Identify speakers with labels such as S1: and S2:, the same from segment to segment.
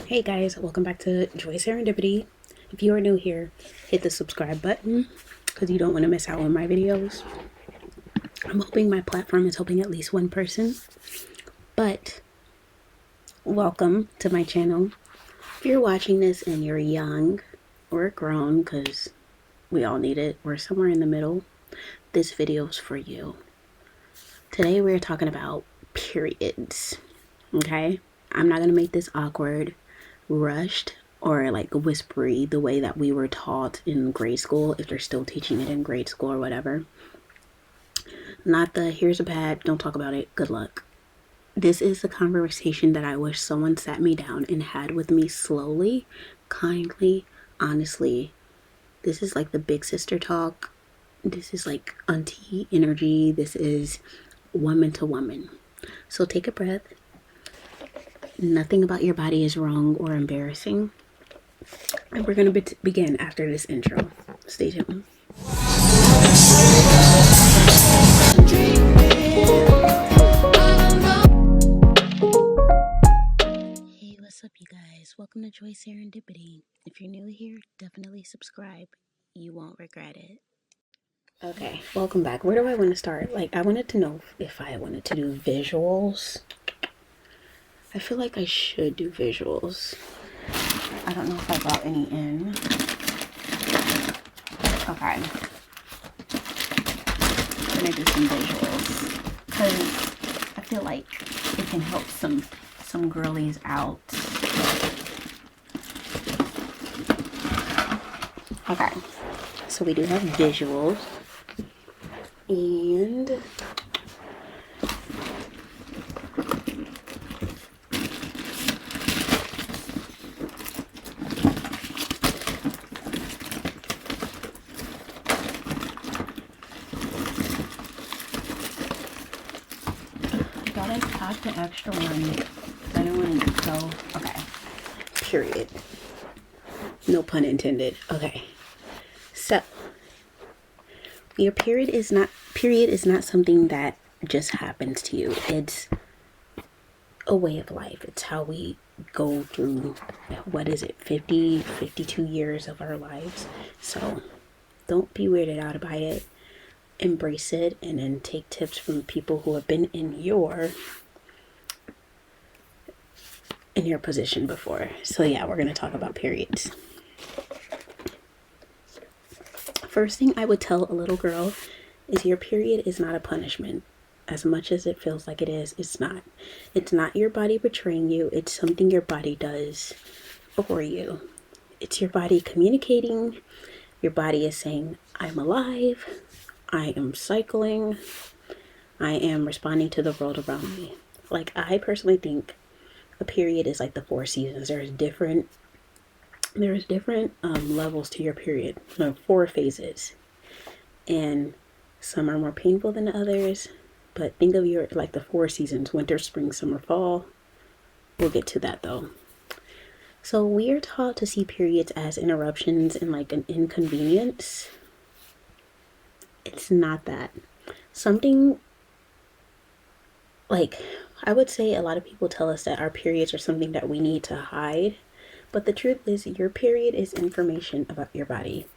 S1: Hey guys, welcome back to Joy Serendipity. If you are new here, hit the subscribe button because you don't want to miss out on my videos. I'm hoping my platform is helping at least one person, but welcome to my channel. If you're watching this and you're young or grown, because we all need it, or somewhere in the middle, this video is for you. Today we're talking about periods, okay? I'm not going to make this awkward, rushed, or like whispery the way that we were taught in grade school, if they're still teaching it in grade school or whatever. Not the here's a pad, don't talk about it, good luck. This is a conversation that I wish someone sat me down and had with me slowly, kindly, honestly. This is like the big sister talk. This is like auntie energy. This is woman to woman. So take a breath. Nothing about your body is wrong or embarrassing. And we're going to begin after this intro. Stay tuned. Hey, what's up, you guys? Welcome to Joy Serendipity. If you're new here, definitely subscribe. You won't regret it. Okay, welcome back. Where do I want to start? Like, I wanted to know if I wanted to do visuals. I feel like I should do visuals. I don't know if I brought any in. Okay. I'm gonna do some visuals because I feel like it can help some girlies out. Okay. So we do have visuals. And I packed an extra one. I don't want to go. Okay. Period. No pun intended. Okay. So your period is not something that just happens to you. It's a way of life. It's how we go through, what is it, 52 years of our lives. So don't be weirded out by it. Embrace it, and then take tips from people who have been in your position before. So yeah, we're going to talk about periods. First thing I would tell a little girl is your period is not a punishment. As much as it feels like it is, it's not. It's not your body betraying you. It's something your body does for you. It's your body communicating. Your body is saying, I'm alive. I am cycling. I am responding to the world around me. Like, I personally think a period is like the 4 seasons. There's different levels to your period. 4 phases. And some are more painful than others. But think of your, like, the 4 seasons: winter, spring, summer, fall. We'll get to that though. So we are taught to see periods as interruptions and like an inconvenience. It's not that. Something like, I would say a lot of people tell us that our periods are something that we need to hide. But the truth is, your period is information about your body.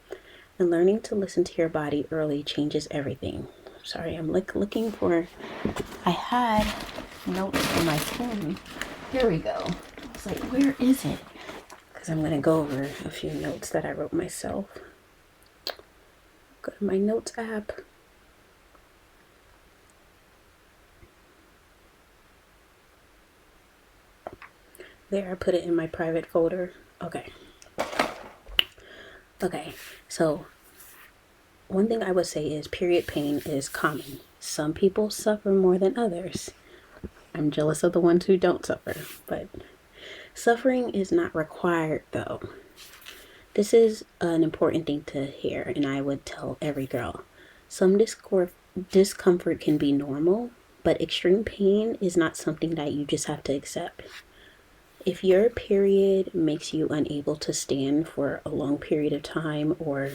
S1: And learning to listen to your body early changes everything. Sorry, I'm looking for, I had notes on my phone. Here we go. It's like, where is it? Because I'm going to go over a few notes that I wrote myself. Go to my notes app. There, I put it in my private folder. Okay, so one thing I would say is period pain is common. Some people suffer more than others. I'm jealous of the ones who don't suffer, but suffering is not required though. This is an important thing to hear, and I would tell every girl. Some discomfort can be normal, but extreme pain is not something that you just have to accept. If your period makes you unable to stand for a long period of time, or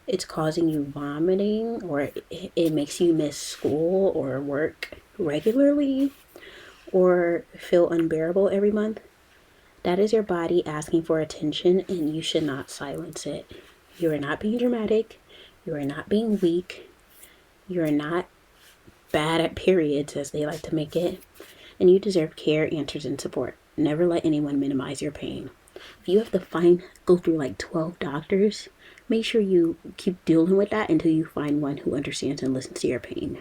S1: it's causing you vomiting, or it makes you miss school or work regularly, or feel unbearable every month, That is your body asking for attention, and you should not silence it. You are not being dramatic. You are not being weak. You are not bad at periods, as they like to make it. And you deserve care, answers, and support. Never let anyone minimize your pain. If you have to go through like 12 doctors, make sure you keep dealing with that until you find one who understands and listens to your pain.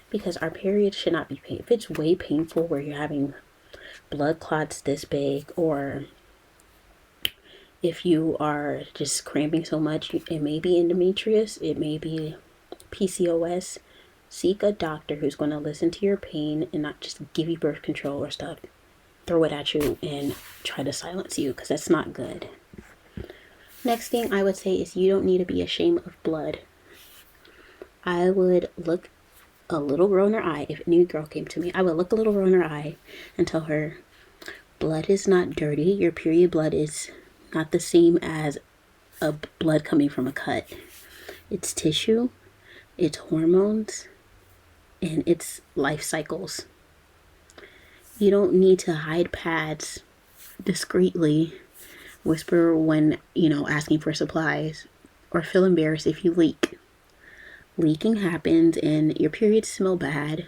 S1: Because our periods should not be painful. If it's way painful where you're having blood clots this big, or if you are just cramping so much, it may be endometriosis, it may be PCOS. Seek a doctor who's going to listen to your pain and not just give you birth control or stuff, throw it at you and try to silence you, because that's not good. Next thing I would say is you don't need to be ashamed of blood. I would look a little girl in her eye. If a new girl came to me, I would look a little girl in her eye and tell her, blood is not dirty. Your period blood is not the same as a blood coming from a cut. It's tissue, it's hormones, and it's life cycles. You don't need to hide pads discreetly, whisper when, asking for supplies, or feel embarrassed if you leak. Leaking happens and your periods smell bad.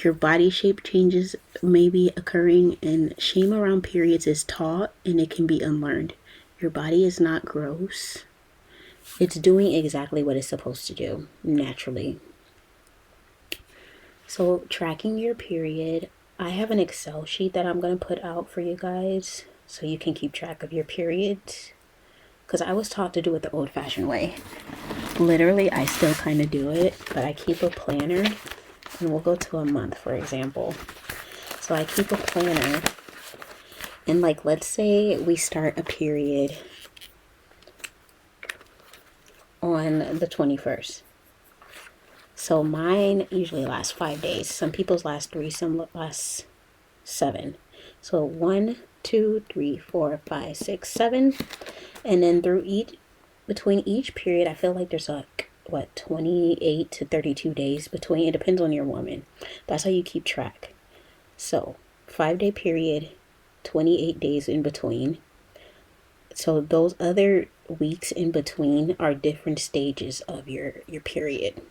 S1: Your body shape changes may be occurring, and shame around periods is taught and it can be unlearned. Your body is not gross. It's doing exactly what it's supposed to do naturally. So tracking your period, I have an Excel sheet that I'm going to put out for you guys so you can keep track of your periods. Because I was taught to do it the old-fashioned way. Literally, I still kind of do it, but I keep a planner, and we'll go to a month, for example. So I keep a planner, and let's say we start a period on the 21st. So mine usually lasts 5 days. Some people's last 3, some last 7. So 1, 2, 3, 4, 5, 6, 7. And then between each period, I feel like there's 28 to 32 days between. It depends on your woman. That's how you keep track. So 5-day period, 28 days in between. So those other weeks in between are different stages of your period.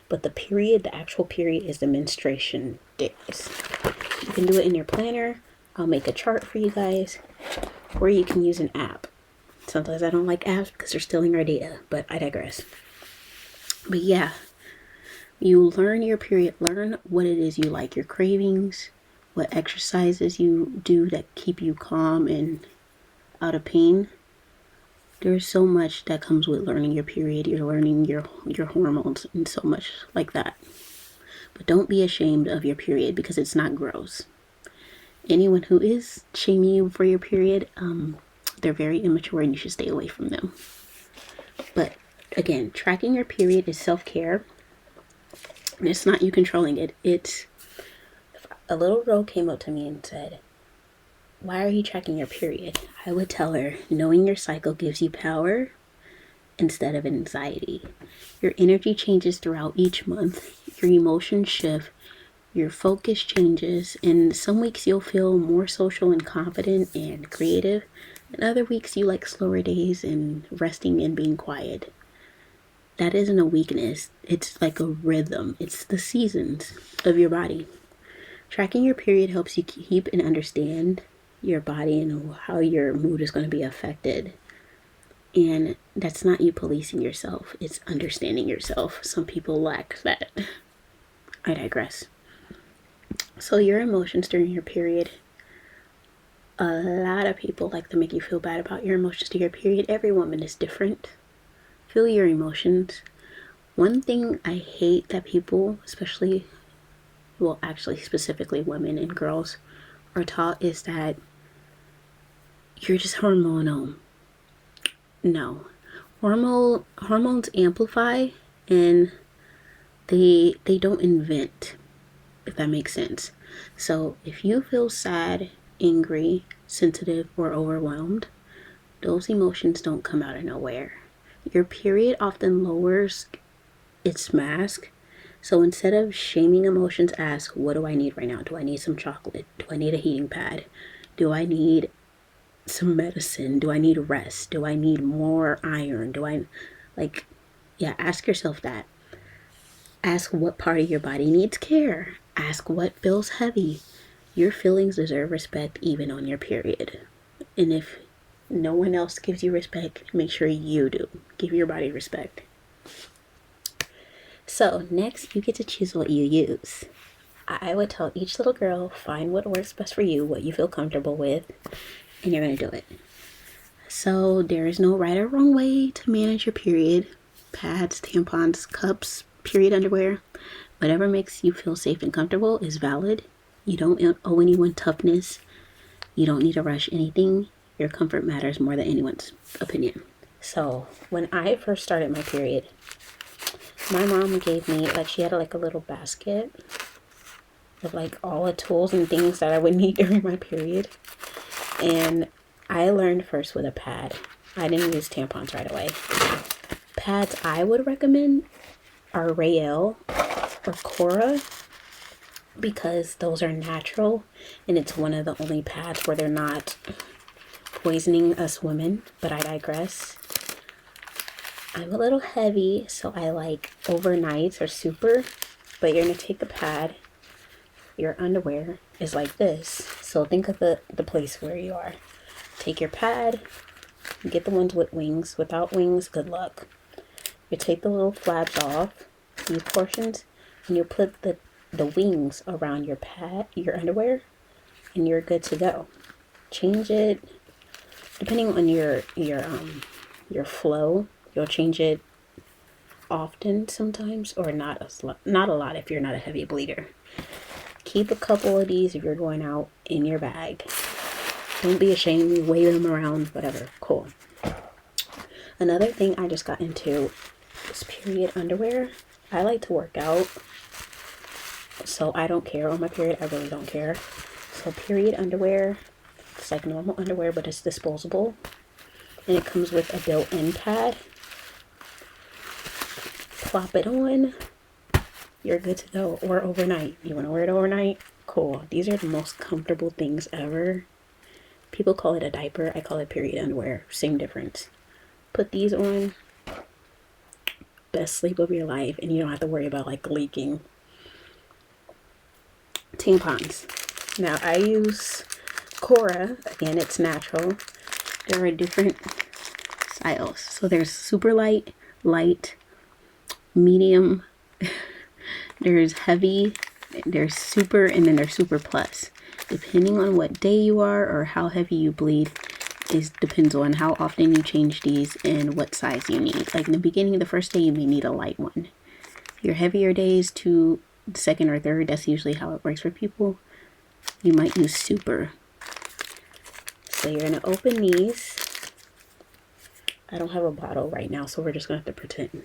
S1: But the actual period is the menstruation days. You can do it in your planner. I'll make a chart for you guys. Or you can use an app. Sometimes I don't like apps because they're stealing our data, but I digress. But yeah, you learn your period. Learn what it is you like, your cravings, what exercises you do that keep you calm and out of pain. There's so much that comes with learning your period. You're learning your hormones and so much like that. But don't be ashamed of your period because it's not gross. Anyone who is shaming you for your period, they're very immature and you should stay away from them. But again, tracking your period is self-care. And it's not you controlling it. It's a little girl came up to me and said, "Why are you tracking your period?" I would tell her, knowing your cycle gives you power instead of anxiety. Your energy changes throughout each month. Your emotions shift. Your focus changes. And some weeks you'll feel more social and confident and creative. And other weeks you like slower days and resting and being quiet. That isn't a weakness. It's like a rhythm. It's the seasons of your body. Tracking your period helps you keep and understand your body and how your mood is going to be affected. And that's not you policing yourself. It's understanding yourself. Some people lack that. I digress. So your emotions during your period. A lot of people like to make you feel bad about your emotions during your period. Every woman is different. Feel your emotions. One thing I hate that people, specifically women and girls, are taught is that you're just hormonal. No. Hormones amplify and they don't invent, if that makes sense. So if you feel sad, angry, sensitive, or overwhelmed, those emotions don't come out of nowhere. Your period often lowers its mask So instead of shaming emotions, ask, what do I need right now? Do I need some chocolate? Do I need a heating pad? Do I need some medicine? Do I need rest? Do I need more iron? Ask yourself that. Ask what part of your body needs care. Ask what feels heavy. Your feelings deserve respect even on your period. And if no one else gives you respect, make sure you do. Give your body respect. So next, you get to choose what you use. I would tell each little girl, find what works best for you, what you feel comfortable with, and you're going to do it. So there is no right or wrong way to manage your period. Pads, tampons, cups, period underwear, whatever makes you feel safe and comfortable is valid. You don't owe anyone toughness. You don't need to rush anything. Your comfort matters more than anyone's opinion. So when I first started my period, my mom gave me, she had a little basket of all the tools and things that I would need during my period. And I learned first with a pad. I didn't use tampons right away. Pads I would recommend are Rael or Cora, because those are natural, and it's one of the only pads where they're not poisoning us women, but I digress. I'm a little heavy, so I like overnights or super, but you're going to take the pad. Your underwear is like this. So think of the place where you are. Take your pad, get the ones with wings. Without wings, good luck. You take the little flaps off, these portions, and you put the wings around your pad, your underwear, and you're good to go. Change it depending on your flow. You'll change it often sometimes, or not a lot if you're not a heavy bleeder. Keep a couple of these if you're going out in your bag. Don't be ashamed, wave them around, whatever. Cool. Another thing I just got into is period underwear. I like to work out, so I don't care on my period. I really don't care. So period underwear, it's like normal underwear, but it's disposable, and it comes with a built-in pad. Plop it on, you're good to go. Or overnight. You want to wear it overnight? Cool. These are the most comfortable things ever. People call it a diaper. I call it period underwear. Same difference. Put these on. Best sleep of your life, and you don't have to worry about leaking. Tampons. Now I use Cora. Again, it's natural. There are different styles. So there's super light, medium, there's heavy, there's super, and then there's super plus. Depending on what day you are or how heavy you bleed, depends on how often you change these and what size you need. Like in the beginning, the first day, you may need a light one. Your heavier days to the second or third, that's usually how it works for people. You might use super. So you're gonna open these. I don't have a bottle right now, so we're just gonna have to pretend.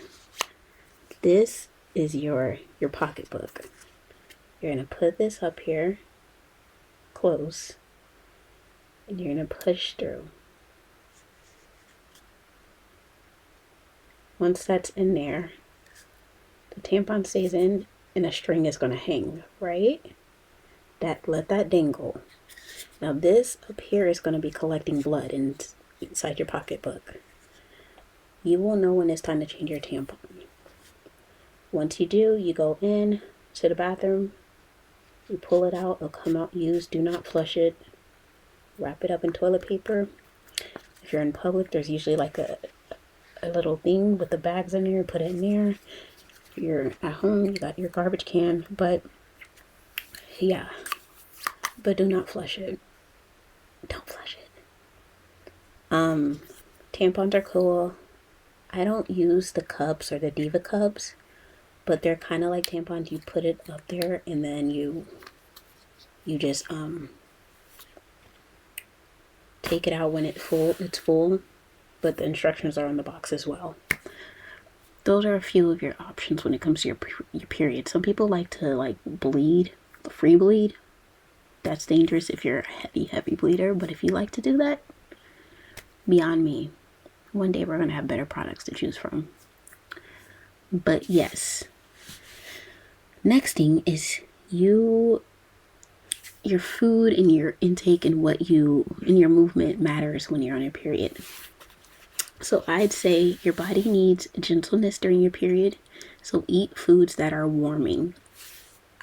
S1: This is your pocketbook. You're gonna put this up here, close, and you're gonna push through. Once that's in there, the tampon stays in and the string is gonna hang, right? Let that dangle. Now this up here is gonna be collecting blood inside your pocketbook. You will know when it's time to change your tampon. Once you do, you go in to the bathroom, you pull it out, it'll come out used. Do not flush it. Wrap it up in toilet paper. If you're in public, there's usually a little thing with the bags in there. Put it in there. If you're at home, you got your garbage can. But yeah, but do not flush it. Don't flush it. Tampons are cool. I don't use the cups or the Diva cups, but they're kind of like tampons. You put it up there and then you just take it out when it's full, but the instructions are on the box as well. Those are a few of your options when it comes to your period. Some people like to bleed, free bleed. That's dangerous if you're a heavy bleeder, but if you like to do that, beyond me. One day we're going to have better products to choose from. But yes, Next thing is your food and your intake and your movement matters when you're on your period. So I'd say your body needs gentleness during your period. So eat foods that are warming.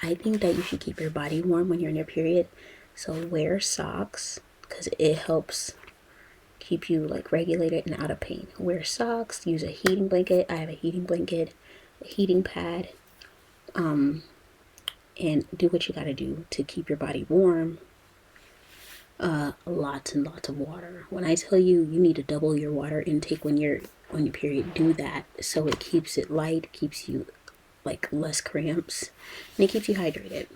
S1: I think that you should keep your body warm when you're in your period. So wear socks because it helps keep you like regulated and out of pain. Wear socks, use a heating blanket. I have a heating blanket, a heating pad, and do what you gotta do to keep your body warm. Lots and lots of water. When I tell you you need to double your water intake when you're on your period, do that so it keeps it light, keeps you like less cramps, and it keeps you hydrated.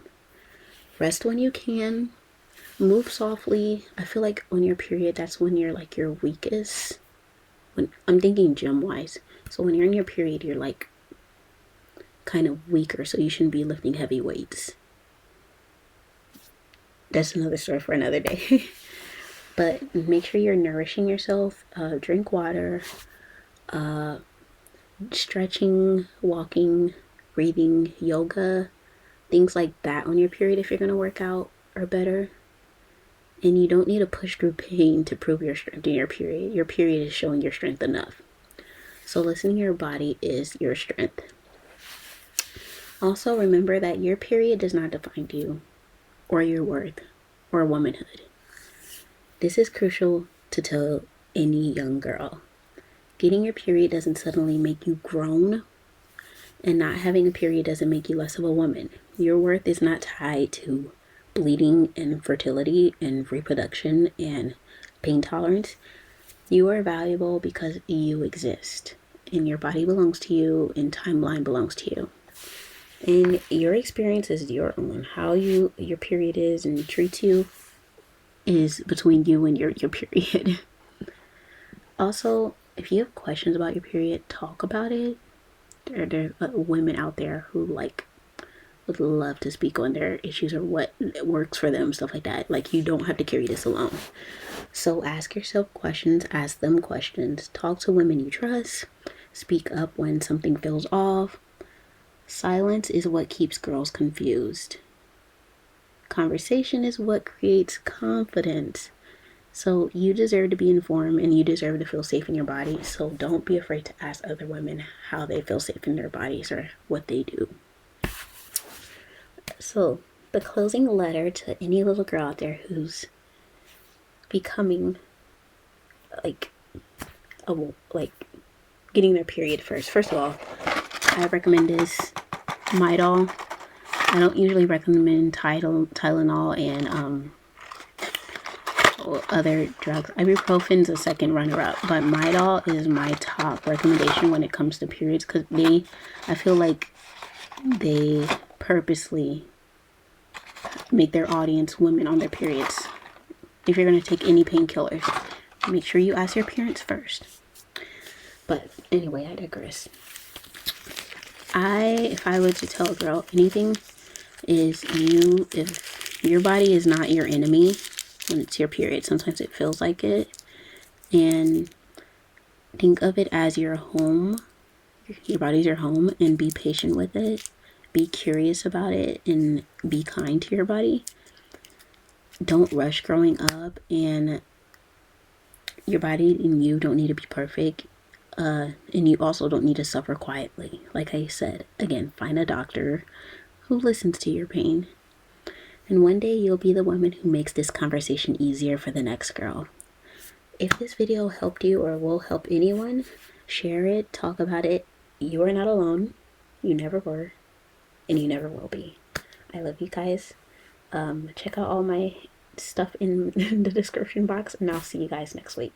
S1: Rest when you can. Move softly. I feel like on your period, that's when you're like your weakest. When I'm thinking gym wise, so when you're in your period, you're like kind of weaker, so you shouldn't be lifting heavy weights. That's another story for another day. But make sure you're nourishing yourself. Drink water, stretching, walking, breathing, yoga, things like that on your period if you're going to work out are better. And you don't need to push through pain to prove your strength in your period. Your period is showing your strength enough. So listening to your body is your strength. Also remember that your period does not define you or your worth or womanhood. This is crucial to tell any young girl. Getting your period doesn't suddenly make you grown, and not having a period doesn't make you less of a woman. Your worth is not tied to bleeding and fertility and reproduction and pain tolerance. You are valuable because you exist, and your body belongs to you, and timeline belongs to you. And your experience is your own. How your period is and treats you is between you and your period. Also, if you have questions about your period, talk about it. There are women out there who like would love to speak on their issues or what works for them, stuff like that. Like, you don't have to carry this alone. So ask yourself questions, ask them questions, talk to women you trust, speak up when something feels off. Silence is what keeps girls confused. Conversation is what creates confidence. So you deserve to be informed and you deserve to feel safe in your body. So don't be afraid to ask other women how they feel safe in their bodies or what they do. So the closing letter to any little girl out there who's becoming like getting their period first. First of all, I recommend this Midol. I don't usually recommend Tylenol and other drugs. Ibuprofen's a second runner-up, but Midol is my top recommendation when it comes to periods because I feel like they purposely make their audience women on their periods. If you're going to take any painkillers, make sure you ask your parents first. But anyway, I digress. If I were to tell a girl anything, is if your body is not your enemy when it's your period. Sometimes it feels like it, and think of it as your home. Your body's your home, and be patient with it. Be curious about it and be kind to your body. Don't rush growing up, and your body and you don't need to be perfect. And you also don't need to suffer quietly. Like I said, again, find a doctor who listens to your pain. And one day you'll be the woman who makes this conversation easier for the next girl. If this video helped you or will help anyone, share it, talk about it. You are not alone. You never were, and you never will be. I love you guys. Check out all my stuff in the description box, and I'll see you guys next week.